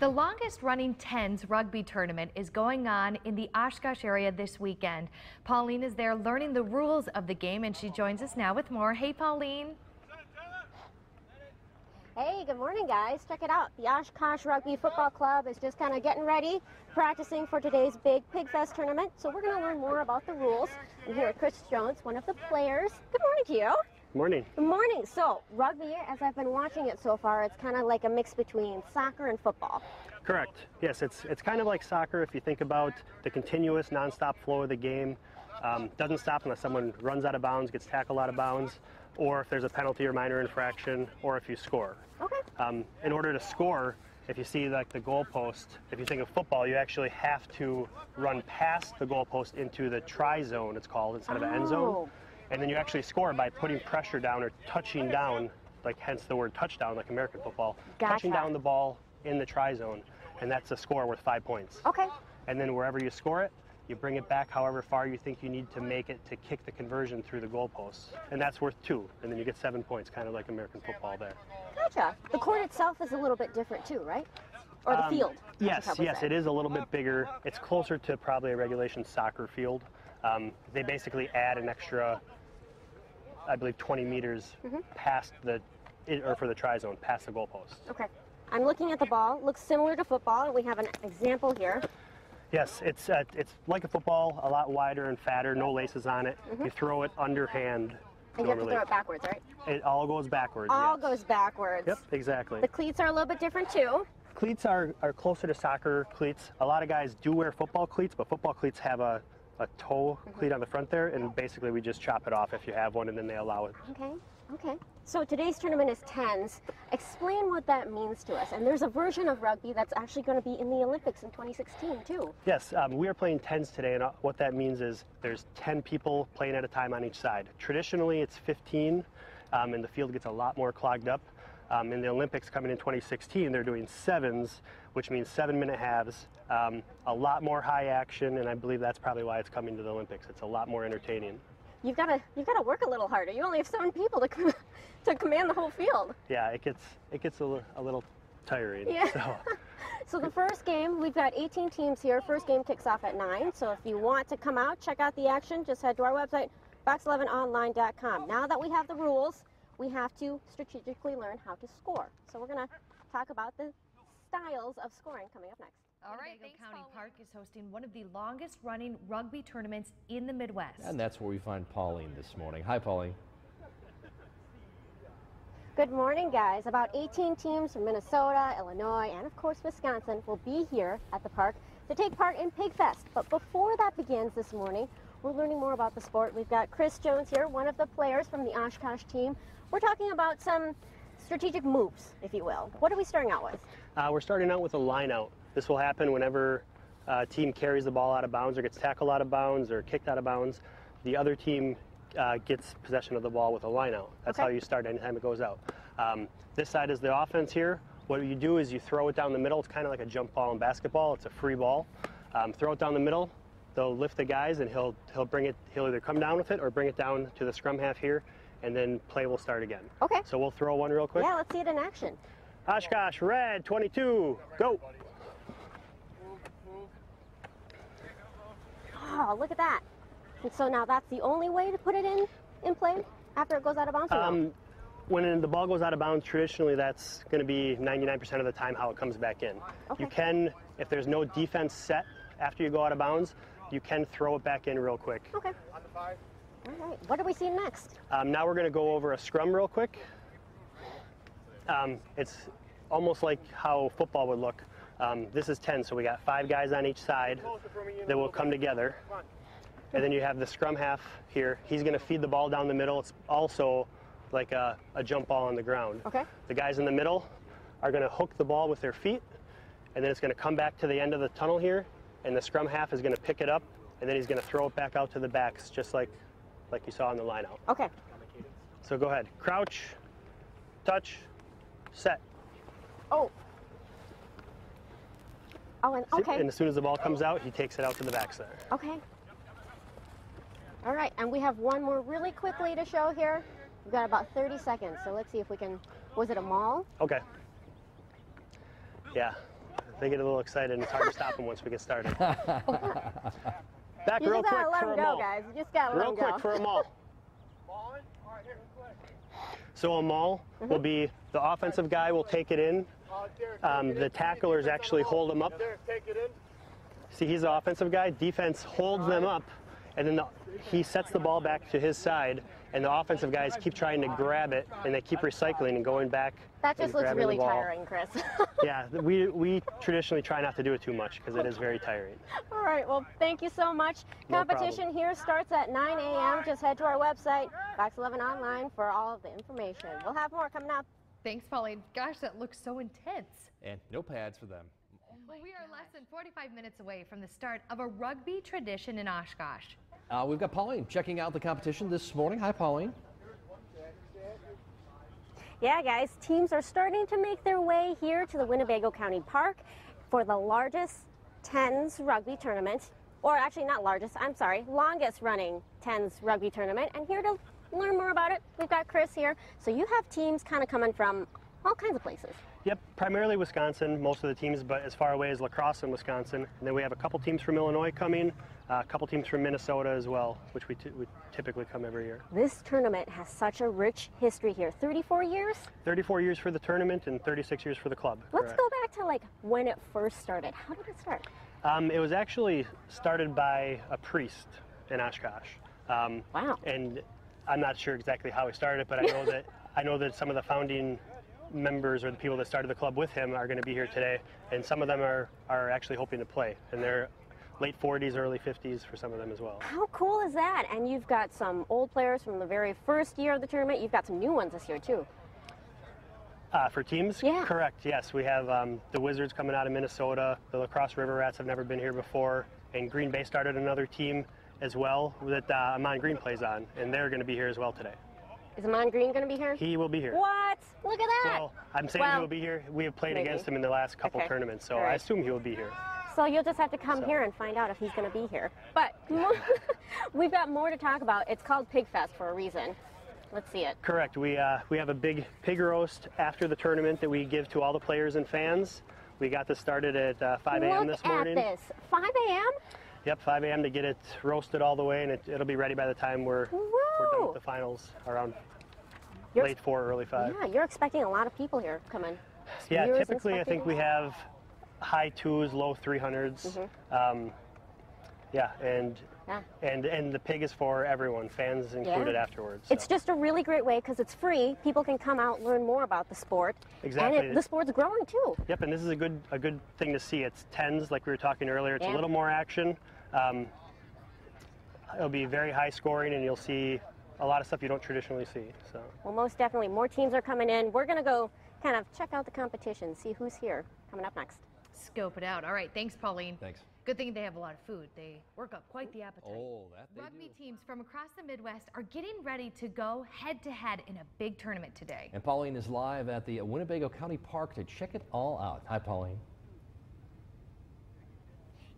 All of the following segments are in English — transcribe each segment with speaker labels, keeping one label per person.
Speaker 1: The longest running 10s rugby tournament is going on in the Oshkosh area this weekend. Pauline is there learning the rules of the game, and she joins us now with more. Hey, Pauline.
Speaker 2: Hey, good morning, guys. Check it out. The Oshkosh Rugby Football Club is just kind of getting ready, practicing for today's big Pigfest tournament. So we're going to learn more about the rules. I'm here with Chris Jones, one of the players. Good morning to you.
Speaker 3: Morning.
Speaker 2: Good morning. So rugby, as I've been watching it so far, it's kind of like a mix between soccer and football.
Speaker 3: Correct. Yes, it's kind of like soccer if you think about the continuous, nonstop flow of the game. Doesn't stop unless someone runs out of bounds, gets tackled out of bounds, or if there's a penalty or minor infraction, or if you score.
Speaker 2: Okay.
Speaker 3: In order to score, if you see like the goalpost, if you think of football, you actually have to run past the goalpost into the try zone, it's called, instead of the end zone. And then you actually score by putting pressure down or touching down, like hence the word touchdown, like American football.
Speaker 2: Gotcha.
Speaker 3: Touching down the ball in the try zone, and that's a score worth 5 points.
Speaker 2: Okay.
Speaker 3: And then wherever you score it, you bring it back however far you think you need to make it to kick the conversion through the goalposts. And that's worth 2, and then you get 7 points, kind of like American football there.
Speaker 2: Gotcha. The court itself is a little bit different too, right? Or the field?
Speaker 3: Yes, it is a little bit bigger. It's closer to probably a regulation soccer field. They basically add an extra, I believe, 20 meters past for the try zone, past the goalpost.
Speaker 2: Okay. I'm looking at the ball. Looks similar to football, and we have an example here.
Speaker 3: Yes, it's like a football, a lot wider and fatter, no laces on it. You throw it underhand.
Speaker 2: And you have to throw it backwards, right?
Speaker 3: It all goes backwards.
Speaker 2: All goes backwards.
Speaker 3: Yep, exactly.
Speaker 2: The cleats are a little bit different too.
Speaker 3: Cleats are closer to soccer cleats. A lot of guys do wear football cleats, but football cleats have a toe cleat on the front there, and basically we just chop it off if you have one, and then they allow it.
Speaker 2: Okay, okay. So today's tournament is 10s. Explain what that means to us. And there's a version of rugby that's actually going to be in the Olympics in 2016 too.
Speaker 3: Yes, we are playing 10s today, and what that means is there's 10 people playing at a time on each side. Traditionally it's 15, and the field gets a lot more clogged up. In the Olympics coming in 2016, they're doing 7s, which means 7-minute halves, a lot more high action, and I believe that's probably why it's coming to the Olympics. It's a lot more entertaining. You've got
Speaker 2: to work a little harder. You only have 7 people to command the whole field.
Speaker 3: Yeah, it gets a little tiring.
Speaker 2: Yeah. So the first game, we've got 18 teams here. First game kicks off at 9. So if you want to come out, check out the action, just head to our website, box11online.com. Now that we have the rules, we have to strategically learn how to score. So we're going to talk about the styles of scoring coming up next.
Speaker 1: All right, Thanks, County Park is hosting one of the longest running rugby tournaments in the Midwest.
Speaker 4: And that's where we find Pauline this morning. Hi, Pauline.
Speaker 2: Good morning, guys. About 18 teams from Minnesota, Illinois, and of course Wisconsin will be here at the park to take part in Pigfest. But before that begins this morning, we're learning more about the sport. We've got Chris Jones here, one of the players from the Oshkosh team. We're talking about some strategic moves, if you will. What are we starting out with?
Speaker 3: We're starting out with a line out. This will happen whenever a team carries the ball out of bounds or gets tackled out of bounds or kicked out of bounds. The other team gets possession of the ball with a line out. That's how you start anytime it goes out. This side is the offense here. What you do is you throw it down the middle. It's kind of like a jump ball in basketball. It's a free ball. Throw it down the middle. They'll lift the guys, and he'll either come down with it or bring it down to the scrum half here, and then play will start again.
Speaker 2: Okay.
Speaker 3: So we'll throw one real quick.
Speaker 2: Yeah, let's see it in action.
Speaker 3: Oshkosh, red, 22, go.
Speaker 2: Oh, look at that. And so now that's the only way to put it in play after it goes out of bounds?
Speaker 3: When the ball goes out of bounds, traditionally that's going to be 99% of the time how it comes back in.
Speaker 2: Okay.
Speaker 3: You can, if there's no defense set after you go out of bounds, you can throw it back in real quick.
Speaker 2: Okay. All right. What are we seeing next?
Speaker 3: Now we're going to go over a scrum real quick. It's almost like how football would look. This is 10, so we got 5 guys on each side that will come together. And then you have the scrum half here. He's going to feed the ball down the middle. It's also like a jump ball on the ground.
Speaker 2: Okay.
Speaker 3: The guys in the middle are going to hook the ball with their feet, and then it's going to come back to the end of the tunnel here, and the scrum half is going to pick it up, and then he's going to throw it back out to the backs, just like you saw in the line out.
Speaker 2: Okay.
Speaker 3: So go ahead. Crouch, touch, set.
Speaker 2: Oh. Oh, and okay.
Speaker 3: And as soon as the ball comes out, he takes it out to the backs there.
Speaker 2: Okay. All right, and we have one more really quickly to show here. We've got about 30 seconds, so let's see if we can, was it a maul?
Speaker 3: Okay. Yeah. They get a little excited, and it's hard to stop them once we get started. Back
Speaker 2: You
Speaker 3: real
Speaker 2: just
Speaker 3: quick
Speaker 2: gotta let
Speaker 3: for
Speaker 2: them
Speaker 3: a
Speaker 2: go,
Speaker 3: maul.
Speaker 2: guys. You just gotta let
Speaker 3: Real
Speaker 2: them go.
Speaker 3: quick for a maul. So a maul will be the offensive guy will take it in. The tacklers actually hold him up. See, he's the offensive guy. Defense holds them up, and then he sets the ball back to his side, and the offensive guys keep trying to grab it, and they keep recycling and going back.
Speaker 2: That just
Speaker 3: and
Speaker 2: looks
Speaker 3: grabbing
Speaker 2: really
Speaker 3: the ball.
Speaker 2: tiring, Chris.
Speaker 3: Yeah, we traditionally try not to do it too much because it is very tiring.
Speaker 2: All right, well, thank you so much.
Speaker 3: No
Speaker 2: Competition here starts at 9 a.m. Just head to our website, Fox 11 Online, for all of the information. We'll have more coming up.
Speaker 1: Thanks, Pauline. Gosh, that looks so intense.
Speaker 4: And no pads for them.
Speaker 1: Well, we are less than 45 minutes away from the start of a rugby tradition in Oshkosh.
Speaker 4: We've got Pauline checking out the competition this morning. Hi, Pauline.
Speaker 2: Yeah, guys, teams are starting to make their way here to the Winnebago County Park for the largest 10s rugby tournament, or actually not largest, I'm sorry, longest running 10s rugby tournament. And here to learn more about it, we've got Chris here. So you have teams kind of coming from all kinds of places.
Speaker 3: Yep, primarily Wisconsin, most of the teams, but as far away as La Crosse in Wisconsin. And then we have a couple teams from Illinois coming, a couple teams from Minnesota as well, which we typically come every year.
Speaker 2: This tournament has such a rich history here. 34 years?
Speaker 3: 34 years for the tournament and 36 years for the club.
Speaker 2: Let's go back to like when it first started. How did it start?
Speaker 3: It was actually started by a priest in Oshkosh.
Speaker 2: Wow.
Speaker 3: And I'm not sure exactly how he started it, but I know that some of the founding members or the people that started the club with him are going to be here today, and some of them are actually hoping to play, and they're late 40s, early 50s for some of them as well.
Speaker 2: How cool is that? And you've got some old players from the very first year of the tournament. You've got some new ones this year too.
Speaker 3: For teams?
Speaker 2: Yeah.
Speaker 3: Correct, yes. We have the Wizards coming out of Minnesota. The La Crosse River Rats have never been here before, and Green Bay started another team as well that Amon Green plays on, and they're going to be here as well today.
Speaker 2: Is Amon Green going to be here?
Speaker 3: He will be here.
Speaker 2: What? Look at that.
Speaker 3: Well, I'm saying he will be here. We have played
Speaker 2: maybe.
Speaker 3: against him in the last couple
Speaker 2: Okay.
Speaker 3: tournaments, so
Speaker 2: All right.
Speaker 3: I assume he will be here.
Speaker 2: So you'll just have to come here and find out if he's going to be here. But we've got more to talk about. It's called Pigfest for a reason. Let's see it.
Speaker 3: Correct. We have a big pig roast after the tournament that we give to all the players and fans. We got this started at 5 a.m. this morning.
Speaker 2: Look at this. 5 a.m.?
Speaker 3: Yep, 5 a.m. to get it roasted all the way, and it'll be ready by the time we're done with the finals around late 4, early 5.
Speaker 2: Yeah, you're expecting a lot of people here coming.
Speaker 3: Yeah,
Speaker 2: Viewers and
Speaker 3: typically I think we have high 2s, low 300s. Yeah, and the pig is for everyone, fans included afterwards. So.
Speaker 2: It's just a really great way because it's free. People can come out, learn more about the sport.
Speaker 3: Exactly.
Speaker 2: And the sport's growing too.
Speaker 3: Yep, and this is a good thing to see. It's 10s, like we were talking earlier. It's a little more action. It'll be very high scoring, and you'll see a lot of stuff you don't traditionally see. So.
Speaker 2: Well, most definitely, more teams are coming in. We're going to go kind of check out the competition, see who's here. Coming up next.
Speaker 1: Scope it out. All right, thanks, Pauline.
Speaker 4: Thanks.
Speaker 1: Good thing they have a lot of food. They work up quite the appetite.
Speaker 4: Oh, that they
Speaker 1: Rugby
Speaker 4: do.
Speaker 1: teams from across the Midwest are getting ready to go head-to-head in a big tournament today.
Speaker 4: And Pauline is live at the Winnebago County Park to check it all out. Hi, Pauline.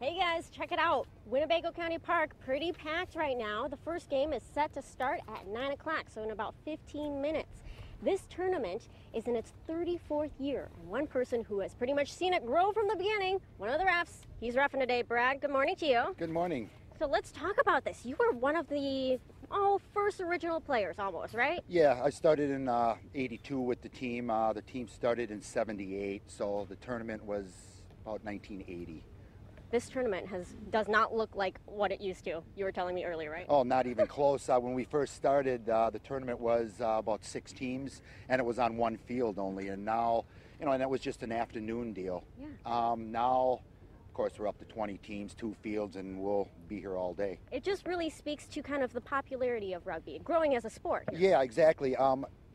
Speaker 2: Hey guys, check it out. Winnebago County Park, pretty packed right now. The first game is set to start at 9 o'clock, so in about 15 minutes. This tournament is in its 34th year, and one person who has pretty much seen it grow from the beginning, one of the refs, he's reffing today. Brad, good morning to you.
Speaker 5: Good morning.
Speaker 2: So let's talk about this. You were one of the first original players almost, right?
Speaker 5: Yeah, I started in 82 with the team. The team started in 78, so the tournament was about 1980.
Speaker 2: This tournament does not look like what it used to. You were telling me earlier, right?
Speaker 5: Oh, not even close. When we first started, the tournament was about 6 teams, and it was on one field only. And now, and that was just an afternoon deal.
Speaker 2: Yeah.
Speaker 5: Now, of course, we're up to 20 teams, 2 fields, and we'll be here all day.
Speaker 2: It just really speaks to kind of the popularity of rugby, growing as a sport.
Speaker 5: Yeah, exactly.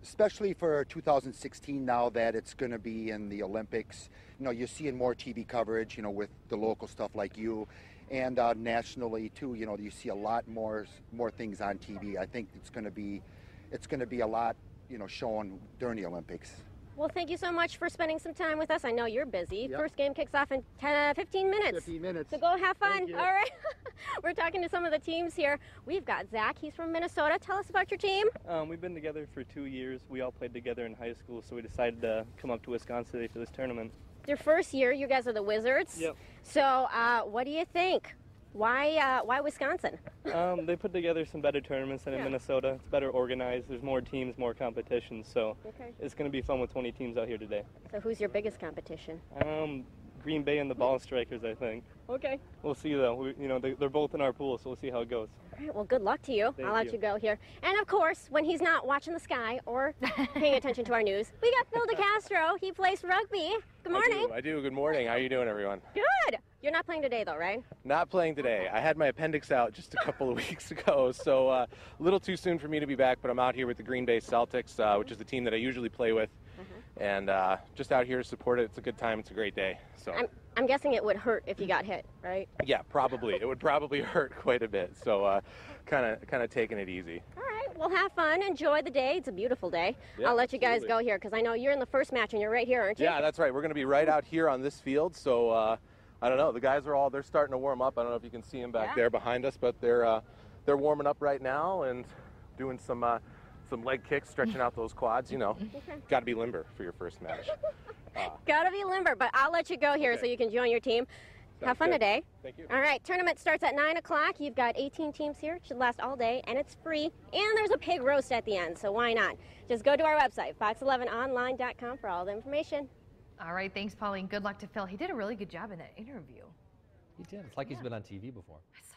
Speaker 5: Especially for 2016 now that it's going to be in the Olympics. You're seeing more TV coverage, with the local stuff like you, and nationally too. You see a lot more things on TV. I think it's going to be a lot, shown during the Olympics.
Speaker 2: Well, thank you so much for spending some time with us. I know you're busy.
Speaker 5: Yep.
Speaker 2: First game kicks off in 15 minutes.
Speaker 5: 15 minutes.
Speaker 2: So go have fun.
Speaker 5: Thank you.
Speaker 2: All right. We're talking to some of the teams here. We've got Zach. He's from Minnesota. Tell us about your team.
Speaker 6: We've been together for 2 years. We all played together in high school, so we decided to come up to Wisconsin today for this tournament.
Speaker 2: your first year. You guys are the Wizards.
Speaker 6: Yep.
Speaker 2: So what do you think? Why Wisconsin?
Speaker 6: They put together some better tournaments than in Minnesota. It's better organized. There's more teams, more competition. So it's going to be fun with 20 teams out here today.
Speaker 2: So who's your biggest competition?
Speaker 6: Green Bay and the Ball Strikers, I think.
Speaker 2: Okay.
Speaker 6: We'll see, though. They're both in our pool, so we'll see how it goes.
Speaker 2: All right, well, good luck to you. I'll let you go here. And, of course, when he's not watching the sky or paying attention to our news, we got Phil DeCastro. He plays rugby. Good morning.
Speaker 7: I do. Good morning. How are you doing, everyone?
Speaker 2: Good. You're not playing today, though, right?
Speaker 7: Not playing today. I had my appendix out just a couple of weeks ago, so a little too soon for me to be back, but I'm out here with the Green Bay Celtics, which is the team that I usually play with, and just out here to support it. It's a good time. It's a great day. So
Speaker 2: I'm guessing it would hurt if you got hit, right?
Speaker 7: Yeah, probably. It would probably hurt quite a bit, so kind of taking it easy.
Speaker 2: All right. Well, have fun. Enjoy the day. It's a beautiful day.
Speaker 7: Yeah,
Speaker 2: I'll let you guys
Speaker 7: absolutely.
Speaker 2: go here because I know you're in the first match and you're right here, aren't you?
Speaker 7: Yeah, that's right. We're going to be right out here on this field, so I don't know. The guys are they're starting to warm up. I don't know if you can see them back there behind us, but they're warming up right now and doing some leg kicks, stretching out those quads. Got to be limber for your first match.
Speaker 2: Gotta be limber, but I'll let you go here so you can join your team. Have fun today.
Speaker 7: Thank you.
Speaker 2: All right, tournament starts at 9 o'clock. You've got 18 teams here. It should last all day, and it's free. And there's a pig roast at the end, so why not? Just go to our website, fox11online.com, for all the information.
Speaker 1: All right, thanks, Pauline. Good luck to Phil. He did a really good job in that interview.
Speaker 4: He did. It's like he's been on TV before.
Speaker 1: That's so